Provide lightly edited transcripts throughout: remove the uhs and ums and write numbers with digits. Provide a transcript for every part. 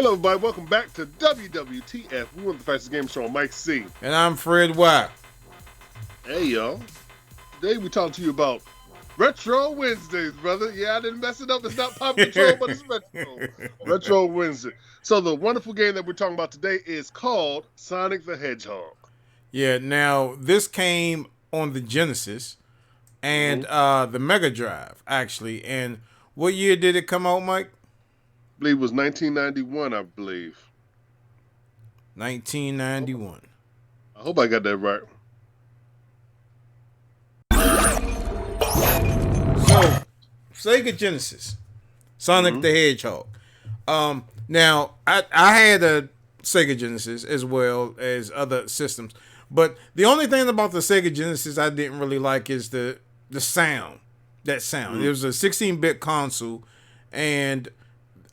Hello, everybody. Welcome back to WWTF. We want the fastest game show on MikeC. And I'm Fred Watt. Hey, y'all. Today we talking to you about Retro Wednesdays, brother. Yeah, I didn't mess it up. It's not Pop Control, but it's Retro. Retro Wednesday. So the wonderful game that we're talking about today is called Sonic the Hedgehog. Yeah, now this came on the Genesis and the Mega Drive, actually. And what year did it come out, Mike? I believe it was 1991, I believe. 1991. I hope I got that right. So, Sega Genesis, Sonic the Hedgehog. Now, I had a Sega Genesis as well as other systems. But the only thing about the Sega Genesis I didn't really like is the sound. That sound. It was a 16-bit console, and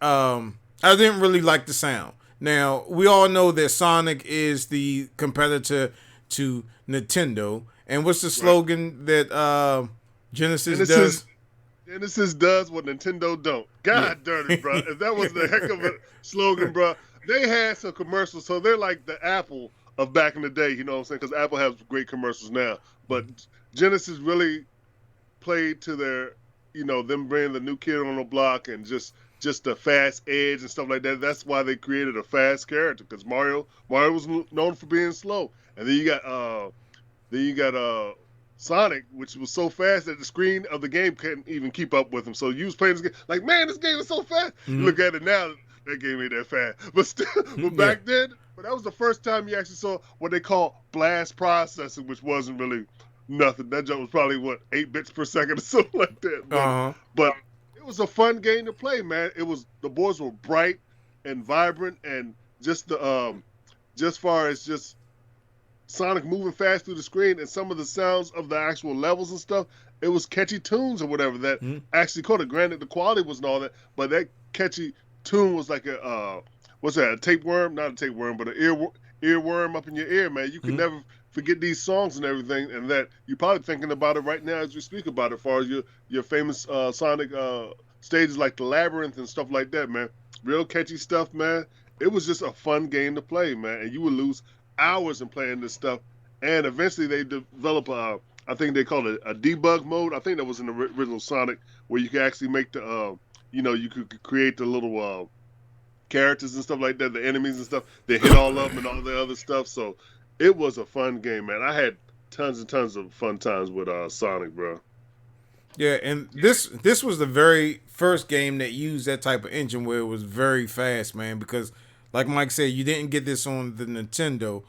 I didn't really like the sound. Now, we all know that Sonic is the competitor to Nintendo. And what's the slogan that Genesis does? Genesis does what Nintendo don't. God dirty, bro. If that was the heck of a slogan, bro. They had some commercials, so they're like the Apple of back in the day, you know what I'm saying? Because Apple has great commercials now. But Genesis really played to their, them bringing the new kid on the block and just the fast edge and stuff like that. That's why they created a fast character, because Mario was known for being slow. And then you got Sonic, which was so fast that the screen of the game couldn't even keep up with him. So you was playing this game like, man, this game is so fast. You look at it now, that game ain't that fast. But still, back then, that was the first time you actually saw what they call blast processing, which wasn't really nothing. That jump was probably 8 bits per second or something like that. But it was a fun game to play, man. The boards were bright and vibrant, and just far as just Sonic moving fast through the screen and some of the sounds of the actual levels and stuff, it was catchy tunes or whatever that actually caught it. Granted, the quality wasn't all that, but that catchy tune was like a tapeworm? Not a tapeworm, but an earworm up in your ear, man. You can never forget these songs and everything, and that you're probably thinking about it right now as we speak about it, as far as your famous Sonic stages like the Labyrinth and stuff like that, man. Real catchy stuff, man. It was just a fun game to play, man, and you would lose hours in playing this stuff. And eventually they develop I think they call it a debug mode. I think that was in the original Sonic, where you could actually make the you could create the little characters and stuff like that, the enemies and stuff. They hit all of them and all the other stuff. So it was a fun game, man. I had tons and tons of fun times with Sonic, bro. Yeah, and this was the very first game that used that type of engine where it was very fast, man, because like Mike said, you didn't get this on the Nintendo.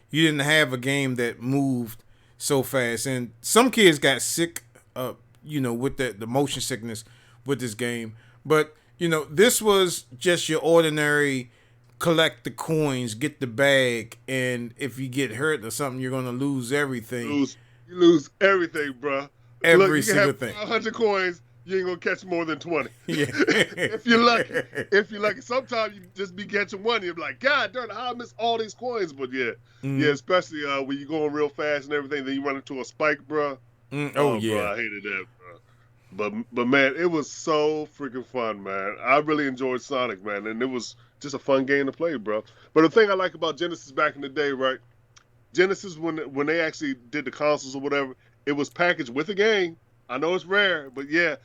You didn't have a game that moved so fast. And some kids got sick, with the motion sickness with this game. But, this was just your ordinary collect the coins, get the bag, and if you get hurt or something, you're going to lose everything. You lose everything, bro. Every single thing. 500 coins. You ain't gonna catch more than 20. Yeah. If you're lucky. Sometimes you just be catching one. You're like, God darn, how I miss all these coins? But yeah, especially when you're going real fast and everything, then you run into a spike, bro. Yeah. Bro, I hated that, bro. But man, it was so freaking fun, man. I really enjoyed Sonic, man, and it was just a fun game to play, bro. But the thing I like about Genesis back in the day, right? Genesis, when they actually did the consoles or whatever, it was packaged with a game. I know it's rare, but yeah.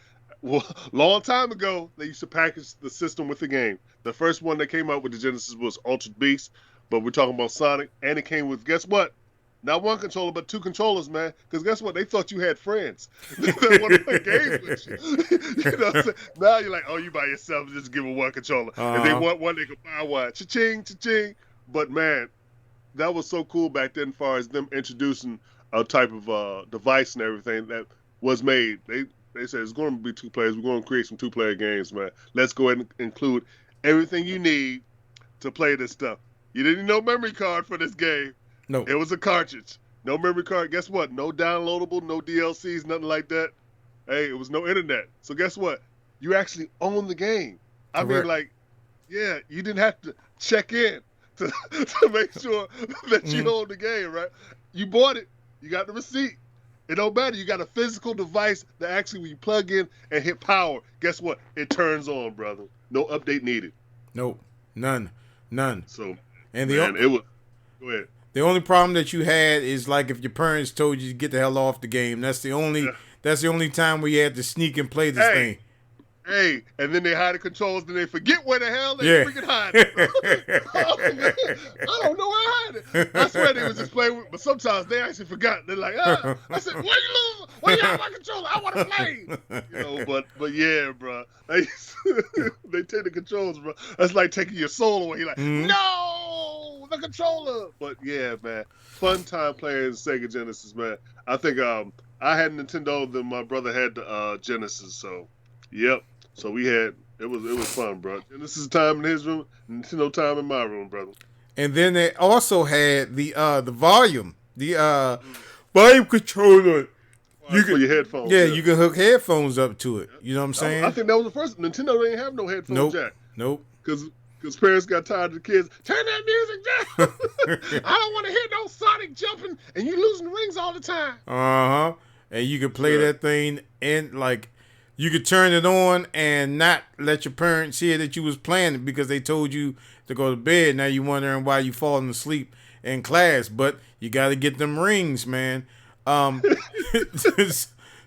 Well, long time ago, they used to package the system with the game. The first one that came out with the Genesis was Altered Beast, but we're talking about Sonic, and it came with, guess what? Not one controller, but 2 controllers, man. Because guess what? They thought you had friends. They want to play games with you. You know what I'm saying? Now you're like, oh, you by yourself, just give them 1 controller. If they want one, they can buy one. Cha-ching, cha-ching. But, man, that was so cool back then as far as them introducing a type of device and everything that was made. They said it's going to be 2 players. We're going to create some 2-player games, man. Let's go ahead and include everything you need to play this stuff. You didn't need no memory card for this game. No. It was a cartridge. No memory card. Guess what? No downloadable, no DLCs, nothing like that. Hey, it was no internet. So guess what? You actually own the game. I mean, like, yeah, you didn't have to check in to make sure that you own the game, right? You bought it. You got the receipt. It don't matter. You got a physical device that actually, when you plug in and hit power, guess what? It turns on, brother. No update needed. Nope. None. None. So, And man, it was. Go ahead. the only problem that you had is like if your parents told you to get the hell off the game. That's the only. Yeah. That's the only time where you had to sneak and play this thing. Hey, and then they hide the controls, and they forget where the hell they freaking hide it. Oh, man. I don't know where I hide it. I swear they was just playing with, but sometimes they actually forgot. They're like, I said, where you lose? Where you have my controller? I want to play. But yeah, bro. They take the controls, bro. That's like taking your soul away. You're like, no, the controller. But yeah, man, fun time playing Sega Genesis, man. I think I had Nintendo, then my brother had the Genesis, so yep. So we had it was fun, bro. Genesis time in his room, Nintendo time in my room, brother. And then they also had the volume controller. You for your headphones. Yeah, you can hook headphones up to it. You know what I'm saying? I think that was the first. Nintendo didn't have no headphone jack. Nope. Because parents got tired of the kids. Turn that music down. I don't want to hear no Sonic jumping and you losing rings all the time. And you could play that thing and like you could turn it on and not let your parents hear that you was playing it because they told you to go to bed. Now you wondering why you falling asleep in class, but you got to get them rings, man.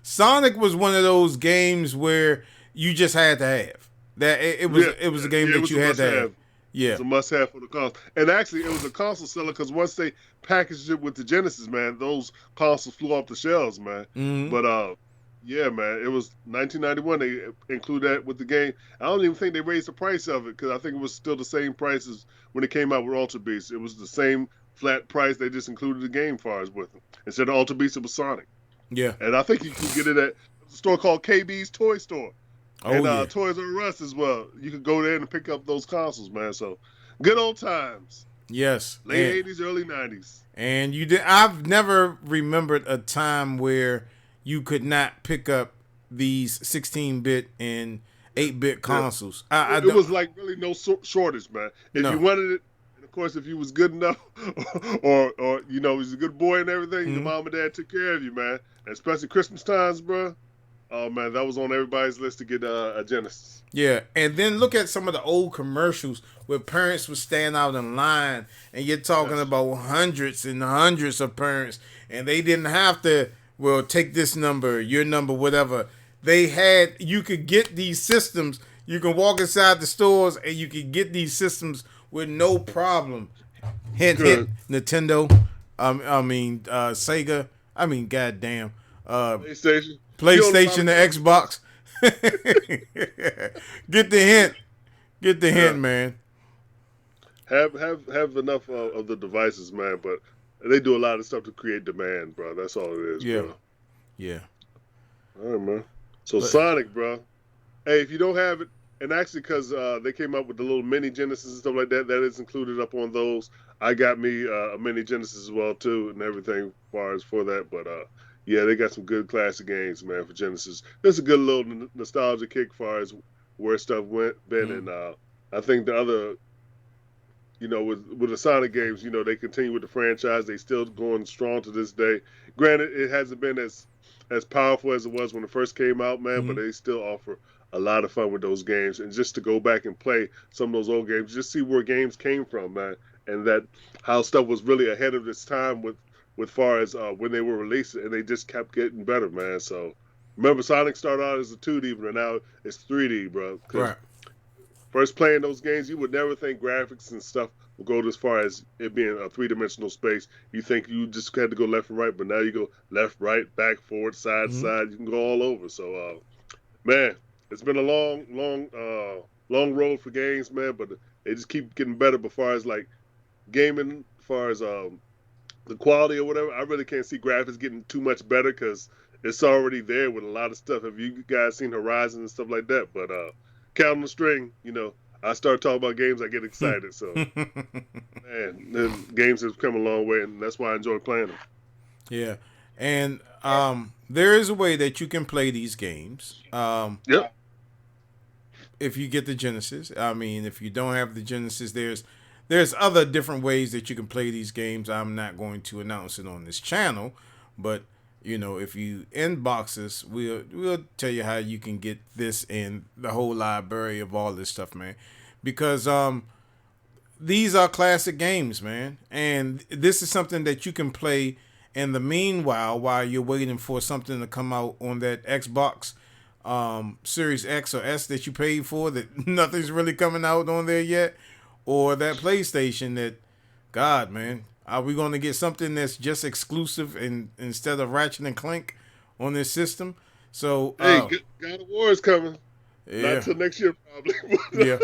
Sonic was one of those games where you just had to have that. It was a game that you had to have. Yeah, it's a must-have for the console. And actually, it was a console seller because once they packaged it with the Genesis, man, those consoles flew off the shelves, man. Mm-hmm. But yeah, man, it was 1991. They included that with the game. I don't even think they raised the price of it because I think it was still the same price as when it came out with Ultra Beast. It was the same flat price. They just included the game fars with them. Instead of Ultra Beast, it was Sonic. Yeah. And I think you can get it at a store called KB's Toy Store. And Toys R Us as well. You could go there and pick up those consoles, man. So, good old times. Yes. Late 80s, early 90s. And I've never remembered a time where you could not pick up these 16-bit and 8-bit consoles. It was like really no shortage, man. If you wanted it, and of course, if you was good enough or was a good boy and everything, your mom and dad took care of you, man. And especially Christmas times, bro. Oh, man, that was on everybody's list to get a Genesis. Yeah, and then look at some of the old commercials where parents would stand out in line, and you're talking about hundreds and hundreds of parents, and they didn't have to, take this number, your number, whatever. You could get these systems. You can walk inside the stores, and you could get these systems with no problem. Hint, Nintendo, Sega, goddamn. PlayStation, the Xbox. Get the hint, man. Have enough of the devices, man. But they do a lot of stuff to create demand, bro. That's all it is, bro. Yeah. All right, man. So Sonic, bro. Hey, if you don't have it, and actually, because they came up with the little mini Genesis and stuff like that, that is included up on those. I got me a mini Genesis as well too, and everything as far as for that, but. Yeah, they got some good classic games, man, for Genesis. There's a good little nostalgia kick as far as where stuff been, and I think the other, with the Sonic games, they continue with the franchise. They still going strong to this day. Granted, it hasn't been as powerful as it was when it first came out, man, but they still offer a lot of fun with those games. And just to go back and play some of those old games, just see where games came from, man, and that how stuff was really ahead of its time with far as when they were released, and they just kept getting better, man. So remember, Sonic started out as a 2D, but now it's 3D, bro. Right. First playing those games, you would never think graphics and stuff would go as far as it being a three-dimensional space. You think you just had to go left and right, but now you go left, right, back, forward, side, side. You can go all over. So, man, it's been a long road for games, man, but they just keep getting better as far as, like, gaming, as far as the quality or whatever. I really can't see graphics getting too much better because it's already there with a lot of stuff. Have you guys seen Horizon and stuff like that? But count on the string, I start talking about games, I get excited. So, man, the games have come a long way, and that's why I enjoy playing them. Yeah, and there is a way that you can play these games. Yep. If you get the Genesis. If you don't have the Genesis, there's other different ways that you can play these games. I'm not going to announce it on this channel, but if you inbox us, we'll tell you how you can get this and the whole library of all this stuff, man. Because these are classic games, man. And this is something that you can play in the meanwhile while you're waiting for something to come out on that Xbox Series X or S that you paid for that nothing's really coming out on there yet, or that PlayStation that, God, man, are we going to get something that's just exclusive instead of Ratchet and Clank on this system? So, hey, God of War is coming. Yeah. Not till next year, probably. Yeah.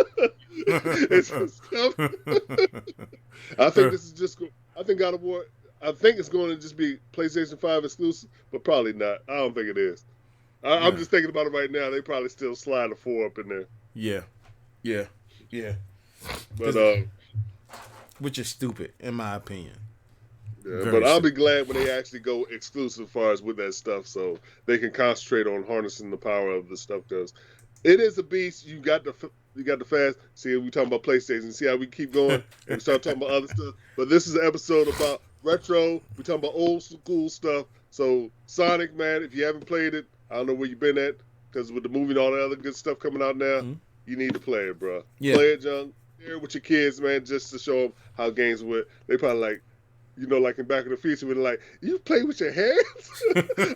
It's coming. I think this is just. I think God of War. I think it's going to just be PlayStation 5 exclusive, but probably not. I don't think it is. I'm just thinking about it right now. They probably still slide a 4 up in there. Yeah. But which is stupid, in my opinion. Yeah, but I'll be glad when they actually go exclusive as far as with that stuff, so they can concentrate on harnessing the power of the stuff. Because it is a beast. You got the fast. See, we talking about PlayStation. See how we keep going and we start talking about other stuff. But this is an episode about retro. We talking about old school stuff. So Sonic, man, if you haven't played it, I don't know where you've been at, because with the movie and all the other good stuff coming out now, you need to play it, bro. Yeah. Play it, John. Share it with your kids, man, just to show them how games work. They probably like, you know, like in Back in the Future, when they're like, you play with your hands?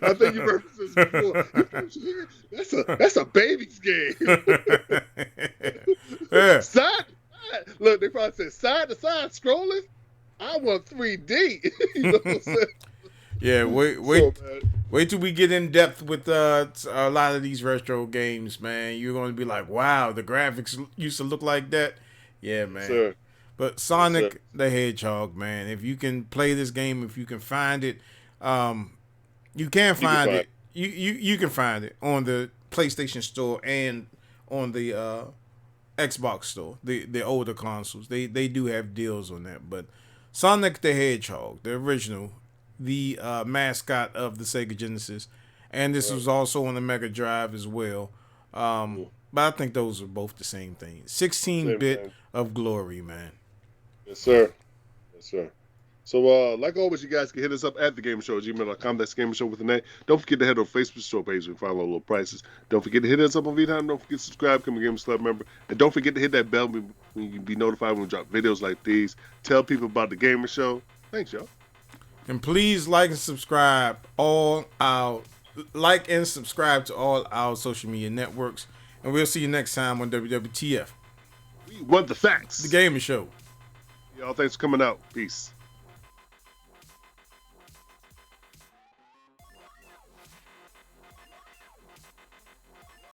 I think you referenced this before. You play with your hands? That's a baby's game. Yeah. Side to side. Look, they probably said side to side scrolling. I want 3D. You know what I'm saying? Yeah, wait till we get in depth with a lot of these retro games, man. You're going to be like, wow, the graphics used to look like that. Yeah, man. Sir. But Sonic the Hedgehog, man, if you can play this game, if you can find it, you can find it. You can find it on the PlayStation Store and on the Xbox Store, the older consoles. They do have deals on that. But Sonic the Hedgehog, the original, the mascot of the Sega Genesis, and this was also on the Mega Drive as well. But I think those are both the same thing. 16-bit of glory, man. Yes, sir. Yes, sir. So, like always, you guys can hit us up at thagamersshow@gmail.com. That's Gamer Show with an A. Don't forget to head on Facebook store page and find all low prices. Don't forget to hit us up on vTime. Don't forget to subscribe, become a Gamer Club member. And don't forget to hit that bell when you can be notified when we drop videos like these. Tell people about the Gamer Show. Thanks, y'all. And please like and subscribe to all our social media networks. And we'll see you next time on WWTF. We want the facts. The Gamer Show. Y'all, thanks for coming out. Peace.